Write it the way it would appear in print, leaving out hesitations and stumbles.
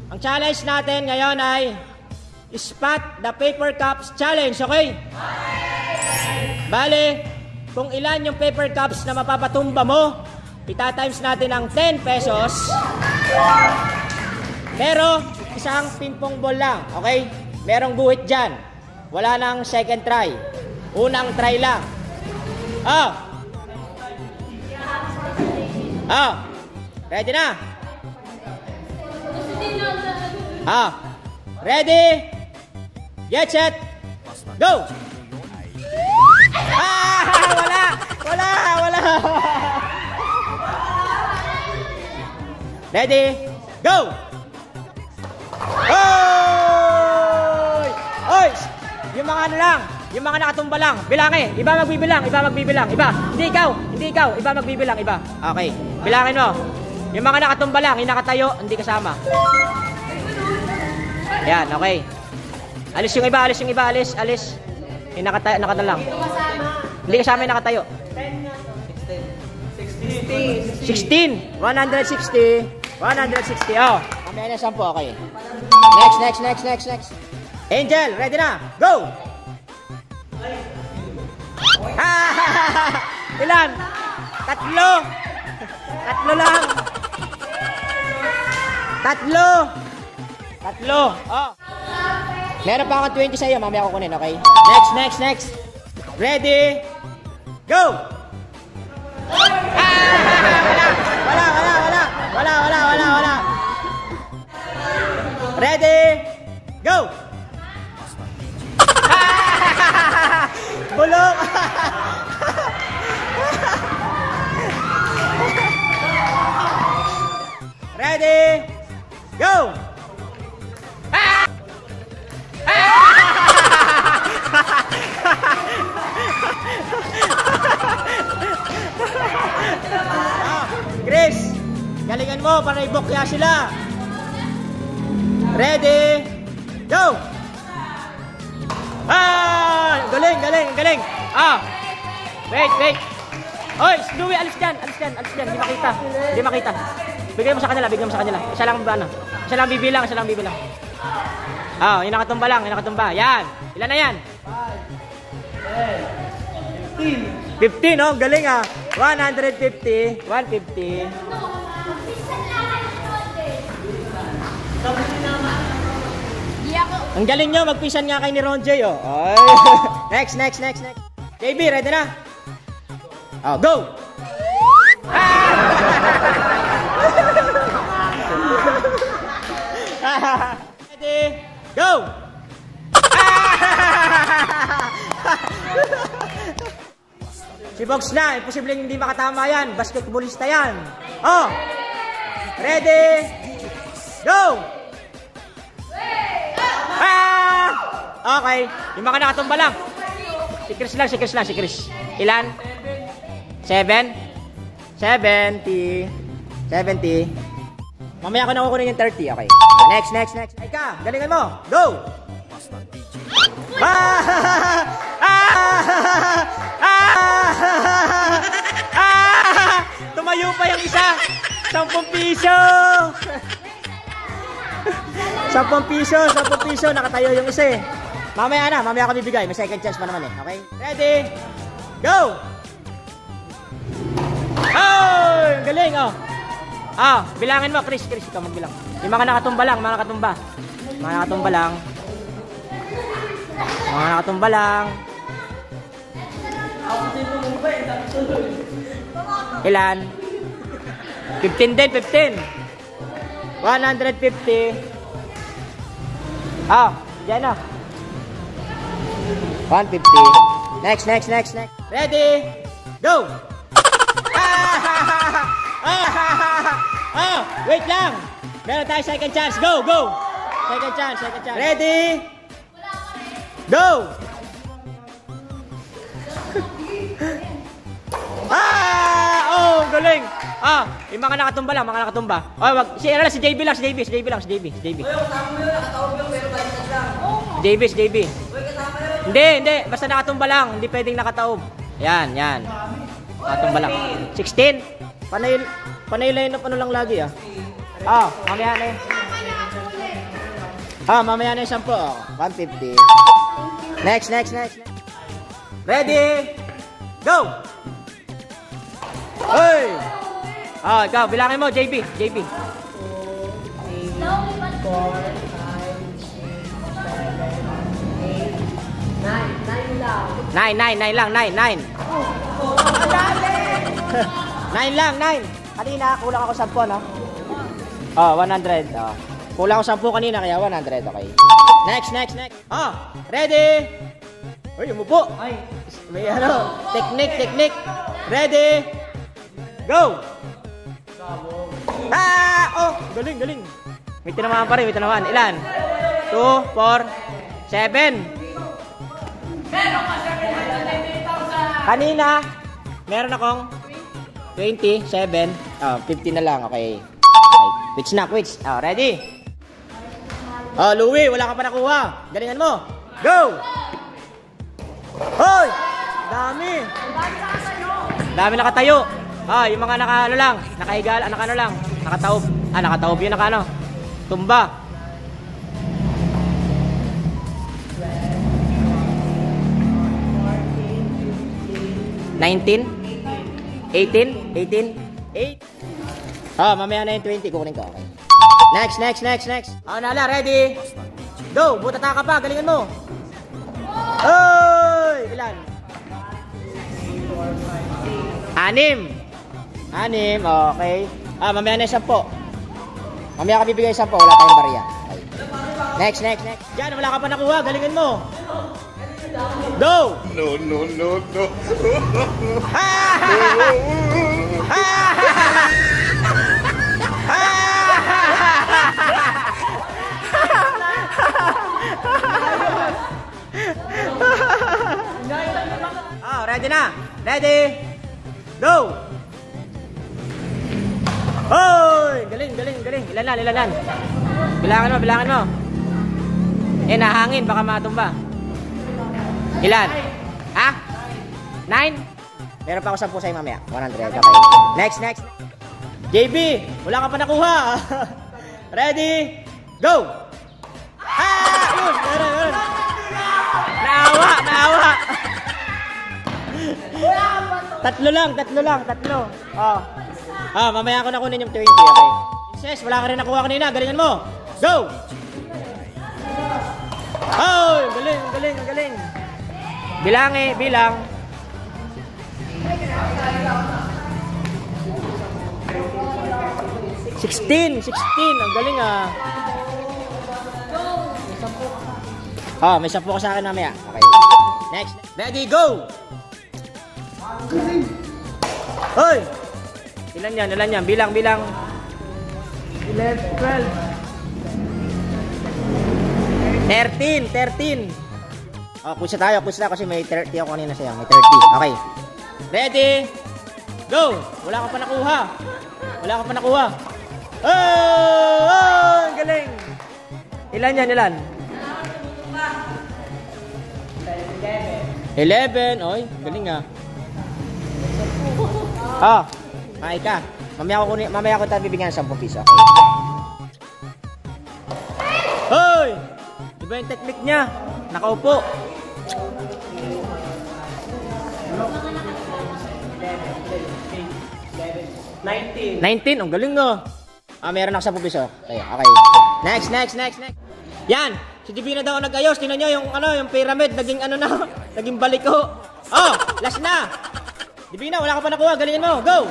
Ang challenge natin ngayon ay Spot the Paper Cups Challenge, okay? Bale, kung ilan yung paper cups na mapapatumba mo, ita-times natin ang 10 pesos. Pero, isang ping-pong ball lang, okay? Merong guhit dyan. Wala nang second try. Unang try lang. Ready na? Ready? Get set. Go! Wala. Ready? Go! Oy! Yung mga ano lang, yung mga nakatumba lang, bilangin. Iba magbibilang. Iba. Hindi ikaw. Iba magbibilang, iba. Okay. Bilangin mo. Yung mga nakatumba lang, yung nakatayo, hindi kasama. Yan, okay. Alis yung iba. Yung nakatalang. Hindi kasama yung nakatayo. 16. 160. Oh, mamaya na 10. Okay. Next. Angel, ready na? Go! Ilan? 3 lang. 3. Oh. Meron pa akong 20 sa'yo. Mamaya ako kunin, okay? Next. Ready? Go! Wala. Ready? Go! Bulok! Ready? Go! Chris, galingan mo para ibokya sila. Ready? Go! Galing. Wait. Oy, Louie, alis dyan. Hindi makita. Bigyan mo sa kanila. Isa lang bibilang. Yung nakatumba lang. Yan. Ilan na yan? 15, oh. Galing, 150. 150. Ang galing nyo, magpisan nga kay ni Ron J, oh. Next. JB, ready na? Go! Ready? Go! Si Box na, imposibleng hindi makatama yan. Basketballista yan. Ready? Go! Okay. Yung mga nakatumba lang. Si Chris. Ilan? 7? 70. Mamaya ko na kukunin yung 30. Okay. Next. Ay ka, galingan mo. Go! Tumayo pa yung isa. 10 piso. 10 piso. Nakatayo yung isa eh. Mamaya ako bibigay. May second chance pa naman eh. Okay? Ready? Go! Galing, bilangin mo, Chris, ikaw magbilang. Yung mga nakatumba lang. Ilan? 15 din, 150. Diyan na. 150. Next. Ready? Go! Wait lang. Meron tayo second chance. Go! Second chance. Ready? Go! Galing. Yung mga nakatumba lang, Si JB lang. JB. Hindi. Basta nakatumba lang. Hindi pwedeng nakataob. Yan. Nakatumba lang. 16. Panay line up lang lagi, mamaya na yun. Mamaya na yung 10. 150. Next. Ready? Go! Hey! Ikaw, bilangin mo, JP. 4, 5, 6, 7, 8, 9 lang. 9 lang, 9. Kanina, kulang ako 10, no? 100. Kulang ako 10 kanina, kaya 100. Okay. Next. Ready? Uy, umupo. Ay, may technique. Ready? Go! Galing. May tinamaan pa rin, Ilan? 2, 4, 7. Kanina, meron akong 27. 50 na lang, okay. Quits na. Ready? Louie, wala ka pa nakuha. Galingan mo. Go! Hoy! Dami nakatayo. Yung mga nakahiga, nakataob. Nakataob yun, tumba. $19, $18, $8. Mamaya na yung 20, kukunin ko. Okay. Next. Nala, ready? Go! Butata ka pa, galingan mo. Oy! Ilan? 6, okay. Mamaya na yung 10. Mamaya ka bibigay 10, wala tayong barya. Okay. Next. Diyan, wala ka pa nakuha, galingan mo. Go! No. Ready na? Ready? Go! Hoy! Galing. Ilan? Bilangan mo. Nahangin, baka matumba. Ilan? 9? Meron pa ako 10 sa'yo mamaya. 100. Okay. Next. JB, wala ka pa nakuha. Ready? Go! Yun! Meron. Naawa. Tatlo lang. Mamaya ako nakunin yung 20, okay? Princess, wala ka rin nakuha kanina. Galingan mo. Go! Galing. Bilang. 16. Ang galing, may 10 ka sa akin mamaya. Okay. Next. Ready, go! Hoy! Ilan yan? Bilang. 11, 12. 13. Kusa tayo kasi may 30 ako kanina sa'yo. May 30. Okay. Ready? Go! Wala ka pa nakuha. Ang galing! Ilan yan? 11. Oy, galing May ka. Mamaya ko tayo bibigyan ng 10 piso. Okay? Hoy! Iba yung technique niya. Nakaupo. 19. Ang galing meron ako 10 piso. Okay. Next. Yan. Si Divina daw nag-ayos. Tingnan nyo yung pyramid. Naging naging baliko. Last na. Divina, wala ka pa nakuha. Galingan mo. Go!